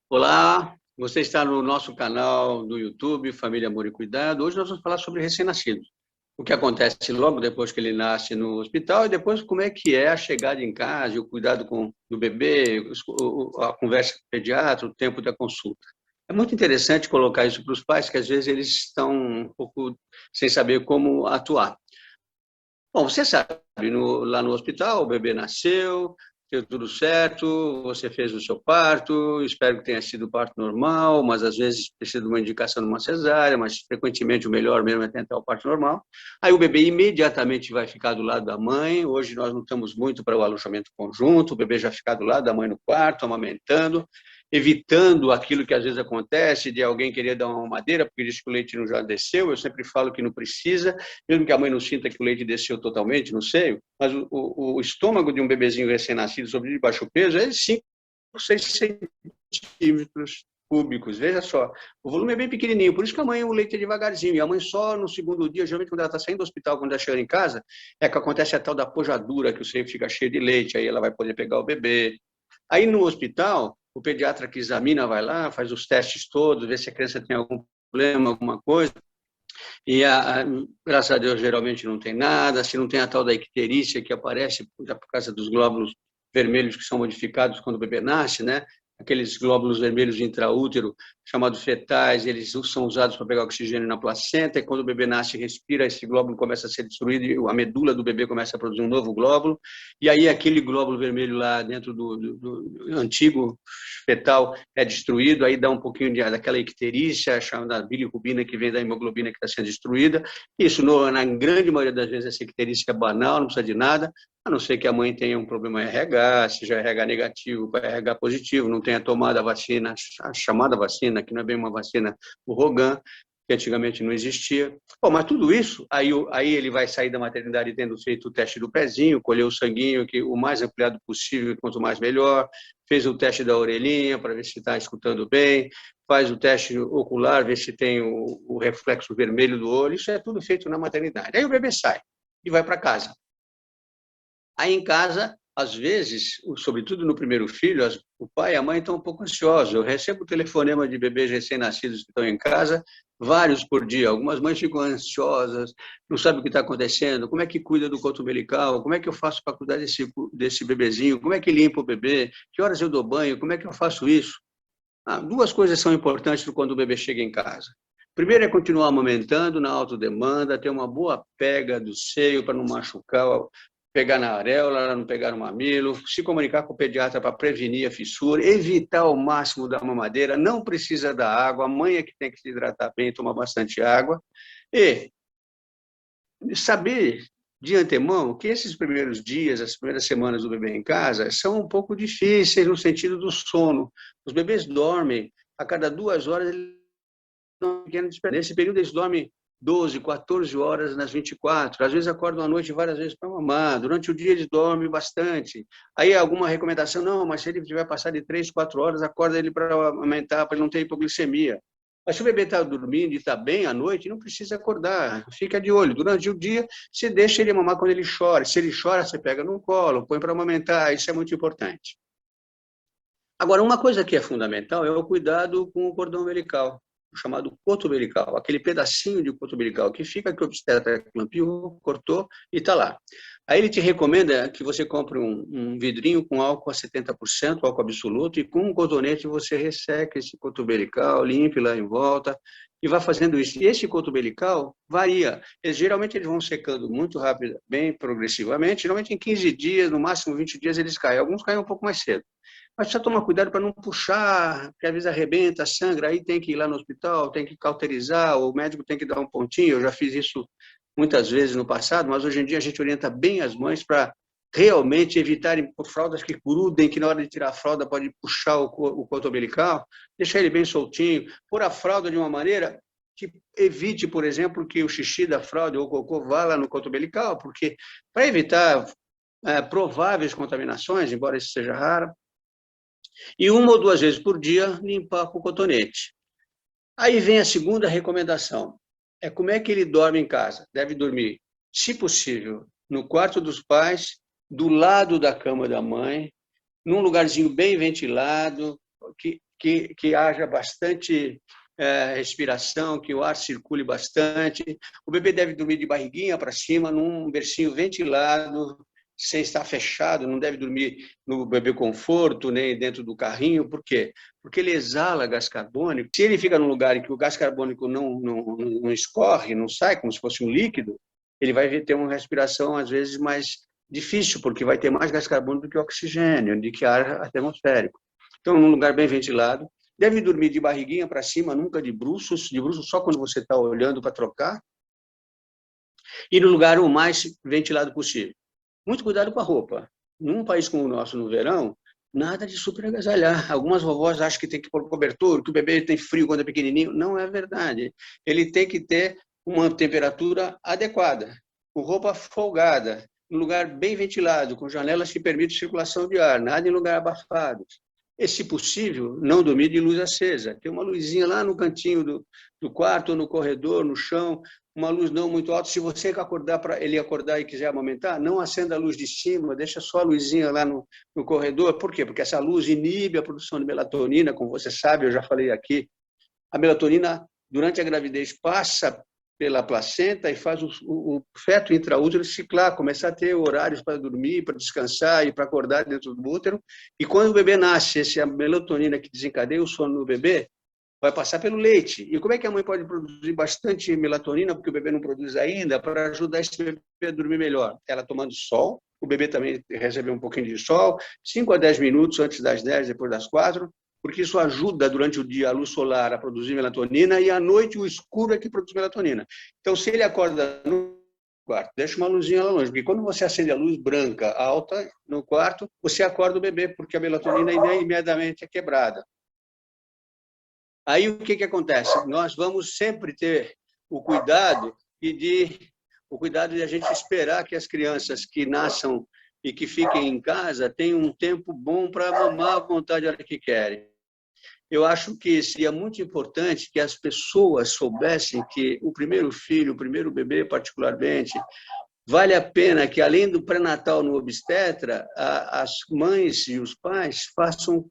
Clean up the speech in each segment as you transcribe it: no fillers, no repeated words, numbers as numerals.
Olá, você está no nosso canal do YouTube, Família Amor e Cuidado. Hoje nós vamos falar sobre recém-nascidos. O que acontece logo depois que ele nasce no hospital e depois como é que é a chegada em casa, o cuidado do bebê, a conversa com o pediatra, o tempo da consulta. É muito interessante colocar isso para os pais, que às vezes eles estão um pouco sem saber como atuar. Bom, você sabe, lá no hospital, o bebê nasceu, deu tudo certo, você fez o seu parto, espero que tenha sido parto normal, mas às vezes precisa de uma indicação de uma cesárea, mas frequentemente o melhor mesmo é tentar o parto normal. Aí o bebê imediatamente vai ficar do lado da mãe, hoje nós não estamos muito para o alojamento conjunto, o bebê já fica do lado da mãe no quarto, amamentando, evitando aquilo que às vezes acontece, de alguém querer dar uma mamadeira, porque diz que o leite não já desceu, eu sempre falo que não precisa, mesmo que a mãe não sinta que o leite desceu totalmente no seio, mas o estômago de um bebezinho recém-nascido sobre de baixo peso é 5 ou 6 centímetros cúbicos, veja só, o volume é bem pequenininho, por isso que a mãe o leite é devagarzinho, e a mãe só no segundo dia, geralmente quando ela está saindo do hospital, quando ela chega em casa, é que acontece a tal da pojadura, que o seio fica cheio de leite, aí ela vai poder pegar o bebê. Aí no hospital, o pediatra que examina vai lá, faz os testes todos, vê se a criança tem algum problema, alguma coisa, e, graças a Deus, geralmente não tem nada. Se não tem a tal da icterícia que aparece por causa dos glóbulos vermelhos que são modificados quando o bebê nasce, né? Aqueles glóbulos vermelhos intraútero, chamados fetais, eles são usados para pegar oxigênio na placenta, e quando o bebê nasce e respira, esse glóbulo começa a ser destruído, e a medula do bebê começa a produzir um novo glóbulo, e aí aquele glóbulo vermelho lá dentro do antigo fetal é destruído, aí dá um pouquinho daquela icterícia, chamada bilirrubina, que vem da hemoglobina que está sendo destruída. Isso, na grande maioria das vezes, essa icterícia é banal, não precisa de nada, a não ser que a mãe tenha um problema RH, seja RH negativo para RH positivo, não tenha tomado a vacina, a chamada vacina, que não é bem uma vacina, o Rogan, que antigamente não existia. Bom, mas tudo isso, aí ele vai sair da maternidade tendo feito o teste do pezinho, colher o sanguinho, que o mais ampliado possível, quanto mais melhor, fez o teste da orelhinha para ver se está escutando bem, faz o teste ocular, ver se tem o reflexo vermelho do olho, isso é tudo feito na maternidade. Aí o bebê sai e vai para casa. Aí em casa, às vezes, sobretudo no primeiro filho, o pai e a mãe estão um pouco ansiosos. Eu recebo telefonema de bebês recém-nascidos que estão em casa, vários por dia. Algumas mães ficam ansiosas, não sabem o que está acontecendo, como é que cuida do cordão umbilical, como é que eu faço para cuidar desse bebezinho, como é que limpa o bebê, que horas eu dou banho, como é que eu faço isso? Duas coisas são importantes quando o bebê chega em casa. Primeiro é continuar amamentando na autodemanda, ter uma boa pega do seio para não machucar, pegar na areola, não pegar no mamilo, se comunicar com o pediatra para prevenir a fissura, evitar ao máximo da mamadeira, não precisa da água, a mãe é que tem que se hidratar bem, tomar bastante água, e saber de antemão que esses primeiros dias, as primeiras semanas do bebê em casa, são um pouco difíceis no sentido do sono. Os bebês dormem, a cada 2 horas, nesse período eles dormem 12, 14 horas nas 24, às vezes acordam à noite várias vezes para mamar, durante o dia eles dormem bastante. Aí alguma recomendação, não, mas se ele tiver passar de 3, 4 horas, acorda ele para aumentar, para ele não ter hipoglicemia. Mas se o bebê está dormindo e está bem à noite, não precisa acordar, fica de olho. Durante o dia, você deixa ele mamar quando ele chora. Se ele chora, você pega no colo, põe para amamentar, isso é muito importante. Agora, uma coisa que é fundamental é o cuidado com o cordão umbilical, o chamado coto umbilical, aquele pedacinho de coto umbilical que fica que o obstetra clampeou, cortou e está lá. Aí ele te recomenda que você compre um vidrinho com álcool a 70%, álcool absoluto, e com um cotonete você resseca esse coto umbilical, limpe lá em volta e vá fazendo isso. E esse coto umbilical varia. Geralmente eles vão secando muito rápido, bem progressivamente, geralmente em 15 dias, no máximo 20 dias eles caem. Alguns caem um pouco mais cedo. Mas precisa tomar cuidado para não puxar, porque às vezes arrebenta, sangra, aí tem que ir lá no hospital, tem que cauterizar, o médico tem que dar um pontinho. Eu já fiz isso muitas vezes no passado, mas hoje em dia a gente orienta bem as mães para realmente evitarem por fraldas que grudem, que na hora de tirar a fralda pode puxar o coto umbilical, deixar ele bem soltinho, pôr a fralda de uma maneira que evite, por exemplo, que o xixi da fralda ou o cocô vá lá no coto umbilical, porque para evitar prováveis contaminações, embora isso seja raro, e 1 ou 2 vezes por dia limpar com cotonete. Aí vem a segunda recomendação, é como é que ele dorme em casa. Deve dormir, se possível, no quarto dos pais, do lado da cama da mãe, num lugarzinho bem ventilado, que que haja bastante respiração, que o ar circule bastante. O bebê deve dormir de barriguinha para cima, num bercinho ventilado, sem estar fechado, não deve dormir no bebê conforto, nem dentro do carrinho. Por quê? Porque ele exala gás carbônico. Se ele fica num lugar em que o gás carbônico não escorre, não sai, como se fosse um líquido, ele vai ter uma respiração, às vezes, mais difícil, porque vai ter mais gás carbônico do que oxigênio, do que ar atmosférico. Então, num lugar bem ventilado, deve dormir de barriguinha para cima, nunca de bruços só quando você está olhando para trocar, e no lugar o mais ventilado possível. Muito cuidado com a roupa. Num país como o nosso, no verão, nada de super agasalhar. Algumas vovós acham que tem que pôr cobertor, que o bebê tem frio quando é pequenininho. Não é verdade. Ele tem que ter uma temperatura adequada, com roupa folgada, em lugar bem ventilado, com janelas que permitem circulação de ar, nada em lugar abafado. E, se possível, não dormir de luz acesa. Tem uma luzinha lá no cantinho do quarto, no corredor, no chão, uma luz não muito alta. Se você acordar para ele acordar e quiser amamentar, não acenda a luz de cima, deixa só a luzinha lá no corredor. Por quê? Porque essa luz inibe a produção de melatonina, como você sabe, eu já falei aqui. A melatonina, durante a gravidez, passa pela placenta e faz o feto intraútero ciclar, começar a ter horários para dormir, para descansar e para acordar dentro do útero. E quando o bebê nasce, essa melatonina que desencadeia o sono no bebê vai passar pelo leite. E como é que a mãe pode produzir bastante melatonina, porque o bebê não produz ainda, para ajudar esse bebê a dormir melhor? Ela tomando sol, o bebê também recebe um pouquinho de sol, 5 a 10 minutos antes das 10, depois das 4, porque isso ajuda durante o dia a luz solar a produzir melatonina e à noite o escuro é que produz melatonina. Então, se ele acorda no quarto, deixa uma luzinha lá longe, porque quando você acende a luz branca alta no quarto, você acorda o bebê, porque a melatonina imediatamente é quebrada. Aí o que acontece? Nós vamos sempre ter o cuidado de a gente esperar que as crianças que nasçam e que fiquem em casa tenham um tempo bom para mamar à vontade a hora que querem. Eu acho que seria muito importante que as pessoas soubessem que o primeiro filho, o primeiro bebê particularmente, vale a pena que, além do pré-natal no obstetra, as mães e os pais façam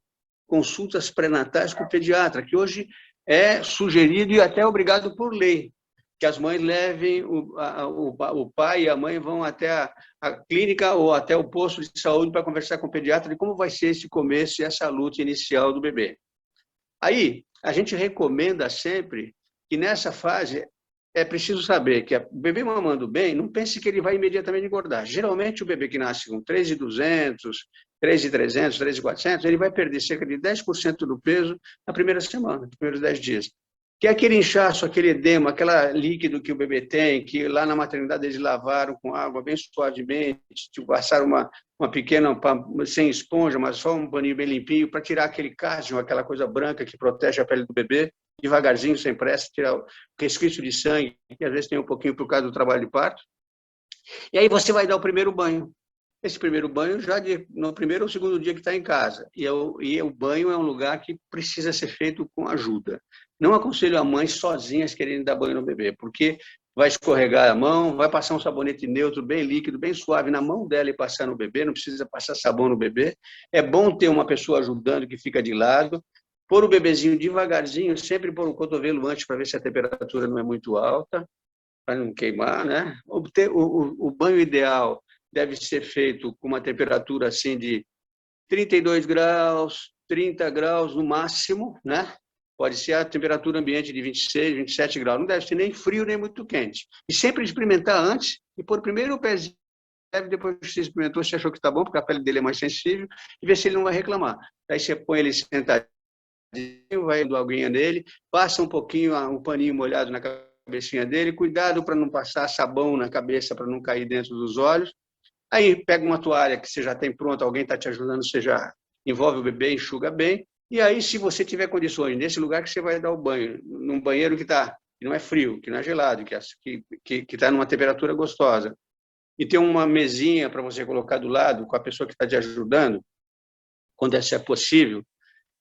consultas pré-natais com o pediatra, que hoje é sugerido e até obrigado por lei, que as mães levem, o pai e a mãe vão até a clínica ou até o posto de saúde para conversar com o pediatra de como vai ser esse começo e essa luta inicial do bebê. Aí, a gente recomenda sempre que nessa fase é preciso saber que o bebê mamando bem, não pense que ele vai imediatamente engordar. Geralmente, o bebê que nasce com 3.200, 3.300, 3.400, ele vai perder cerca de 10% do peso na primeira semana, nos primeiros 10 dias. Que é aquele inchaço, aquele edema, aquele líquido que o bebê tem, que lá na maternidade eles lavaram com água bem suavemente, tipo, passaram uma pequena, sem esponja, mas só um paninho bem limpinho, para tirar aquele cásium, aquela coisa branca que protege a pele do bebê, devagarzinho, sem pressa, tirar o resquício de sangue, que às vezes tem um pouquinho por causa do trabalho de parto. E aí você vai dar o primeiro banho. Esse primeiro banho já no primeiro ou segundo dia que está em casa. E o banho é um lugar que precisa ser feito com ajuda. Não aconselho a mães sozinhas querendo dar banho no bebê, porque vai escorregar a mão, vai passar um sabonete neutro, bem líquido, bem suave na mão dela e passar no bebê, não precisa passar sabão no bebê. É bom ter uma pessoa ajudando que fica de lado, pôr o bebezinho devagarzinho, sempre pôr o cotovelo antes para ver se a temperatura não é muito alta, para não queimar, né? O banho ideal deve ser feito com uma temperatura assim de 32 graus, 30 graus no máximo, né? Pode ser a temperatura ambiente de 26, 27 graus. Não deve ser nem frio, nem muito quente. E sempre experimentar antes e pôr primeiro o pezinho, depois que você experimentou, você achou que está bom, porque a pele dele é mais sensível, e ver se ele não vai reclamar. Aí você põe ele sentadinho, vai dando aguinha nele, passa um pouquinho, um paninho molhado na cabecinha dele, cuidado para não passar sabão na cabeça, para não cair dentro dos olhos. Aí pega uma toalha que você já tem pronta, alguém está te ajudando, você já envolve o bebê, enxuga bem. E aí, se você tiver condições, nesse lugar que você vai dar o banho, num banheiro que não é frio, que não é gelado, que está numa temperatura gostosa, e tem uma mesinha para você colocar do lado com a pessoa que está te ajudando, quando isso é possível,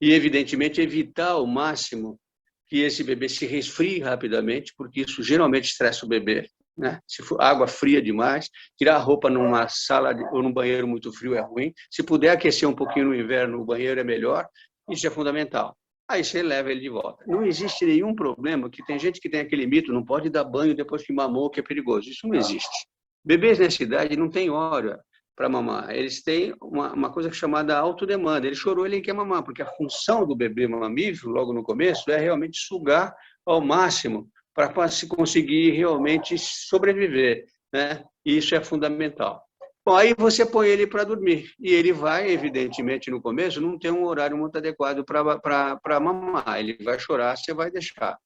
e, evidentemente, evitar ao máximo que esse bebê se resfrie rapidamente, porque isso geralmente estressa o bebê. Né? Se for água fria demais, tirar a roupa numa sala ou num banheiro muito frio é ruim. Se puder aquecer um pouquinho no inverno, o banheiro é melhor. Isso é fundamental. Aí você leva ele de volta. Não existe nenhum problema, que tem gente que tem aquele mito, não pode dar banho depois que mamou, que é perigoso. Isso não existe. Bebês nessa idade não têm hora para mamar. Eles têm uma coisa chamada autodemanda. Ele chorou, ele quer mamar, porque a função do bebê mamífero, logo no começo, é realmente sugar ao máximo para se conseguir realmente sobreviver, né? E isso é fundamental. Bom, aí você põe ele para dormir. E ele vai, evidentemente, no começo, não ter um horário muito adequado para mamar. Ele vai chorar, você vai deixar.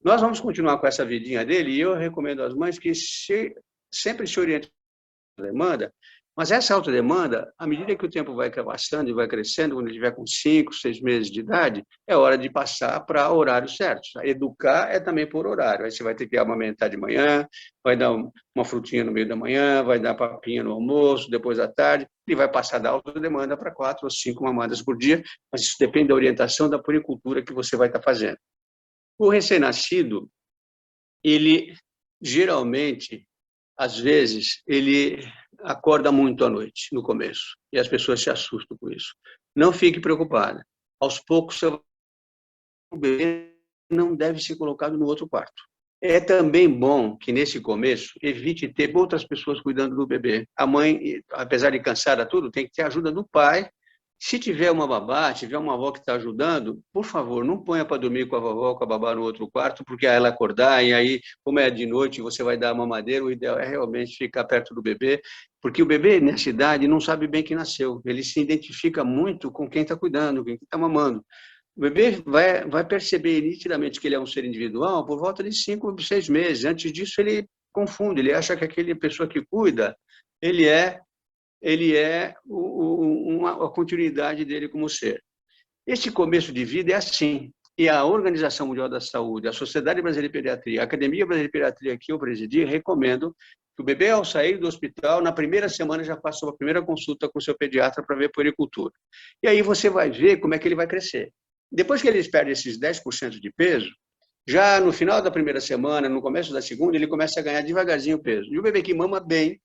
Nós vamos continuar com essa vidinha dele, e eu recomendo às mães que sempre se orientem à demanda, mas essa autodemanda, à medida que o tempo vai passando e vai crescendo, quando ele estiver com 5, 6 meses de idade, é hora de passar para horários certos. Educar é também por horário. Aí você vai ter que amamentar de manhã, vai dar uma frutinha no meio da manhã, vai dar papinha no almoço, depois da tarde, e vai passar da autodemanda para 4 ou 5 mamadas por dia, mas isso depende da orientação da puericultura que você vai estar fazendo. O recém-nascido, ele geralmente, às vezes, ele acorda muito à noite, no começo, e as pessoas se assustam com isso. Não fique preocupada. Aos poucos, o bebê não deve ser colocado no outro quarto. É também bom que, nesse começo, evite ter outras pessoas cuidando do bebê. A mãe, apesar de cansada tudo, tem que ter a ajuda do pai. Se tiver uma babá, tiver uma avó que está ajudando, por favor, não ponha para dormir com a vovó, com a babá no outro quarto, porque aí ela acordar, e aí, como é de noite, você vai dar a mamadeira, o ideal é realmente ficar perto do bebê, porque o bebê, nessa idade, não sabe bem que nasceu. Ele se identifica muito com quem está cuidando, com quem está mamando. O bebê vai perceber nitidamente que ele é um ser individual por volta de 5, 6 meses. Antes disso, ele confunde, ele acha que aquele pessoa que cuida, ele é a continuidade dele como ser. Este começo de vida é assim. E a Organização Mundial da Saúde, a Sociedade Brasileira de Pediatria, a Academia Brasileira de Pediatria que eu presidi, recomendo que o bebê, ao sair do hospital, na primeira semana já faça uma primeira consulta com o seu pediatra para ver puericultura. E aí você vai ver como é que ele vai crescer. Depois que eles perdem esses 10% de peso, já no final da primeira semana, no começo da segunda, ele começa a ganhar devagarzinho o peso. E o bebê que mama bem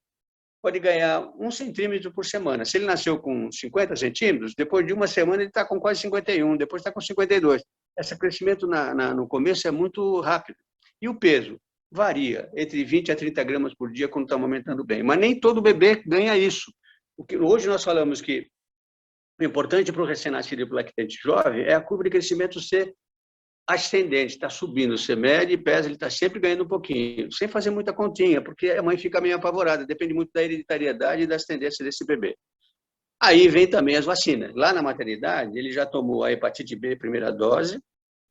pode ganhar 1 centímetro por semana. Se ele nasceu com 50 centímetros, depois de uma semana ele está com quase 51, depois está com 52. Esse crescimento no começo é muito rápido. E o peso varia entre 20 a 30 gramas por dia quando está amamentando bem. Mas nem todo bebê ganha isso. Hoje nós falamos que o importante para o recém-nascido e para o lactente jovem é a curva de crescimento ser ascendente, está subindo, você mede e pesa, ele está sempre ganhando um pouquinho, sem fazer muita continha, porque a mãe fica meio apavorada, depende muito da hereditariedade e das tendências desse bebê. Aí vem também as vacinas. Lá na maternidade, ele já tomou a hepatite B, primeira dose,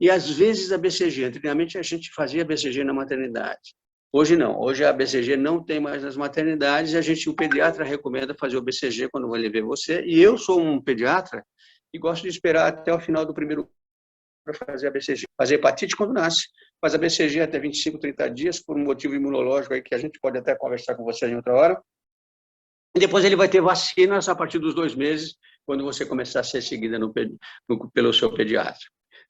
e às vezes a BCG. Antigamente a gente fazia BCG na maternidade. Hoje não. Hoje a BCG não tem mais nas maternidades, e o pediatra recomenda fazer o BCG quando ele ver você. E eu sou um pediatra e gosto de esperar até o final do primeiro para fazer a BCG. Fazer hepatite quando nasce, faz a BCG até 25, 30 dias, por um motivo imunológico aí que a gente pode até conversar com você em outra hora. E depois ele vai ter vacinas a partir dos 2 meses, quando você começar a ser seguida pelo seu pediatra.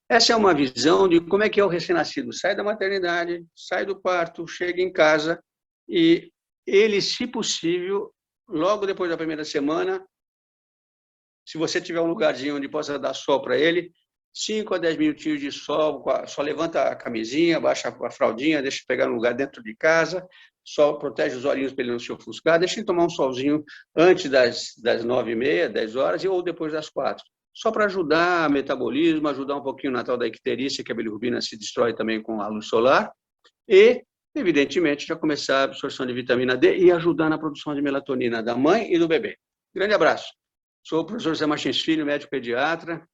Essa é uma visão de como é que é o recém-nascido. Sai da maternidade, sai do parto, chega em casa e ele, se possível, logo depois da primeira semana, se você tiver um lugarzinho onde possa dar sol para ele, 5 a 10 minutinhos de sol, só levanta a camisinha, baixa a fraldinha, deixa pegar um lugar dentro de casa, só protege os olhinhos para ele não se ofuscar, deixa ele tomar um solzinho antes das 9h30, 10 horas, ou depois das 4. Só para ajudar o metabolismo, ajudar um pouquinho na tal da icterícia, que a bilirrubina se destrói também com a luz solar, e, evidentemente, já começar a absorção de vitamina D e ajudar na produção de melatonina da mãe e do bebê. Grande abraço. Sou o professor Zé Martins Filho, médico pediatra,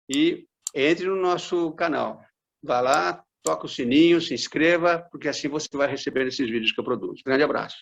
e entre no nosso canal. Vá lá, toca o sininho, se inscreva, porque assim você vai receber esses vídeos que eu produzo. Grande abraço.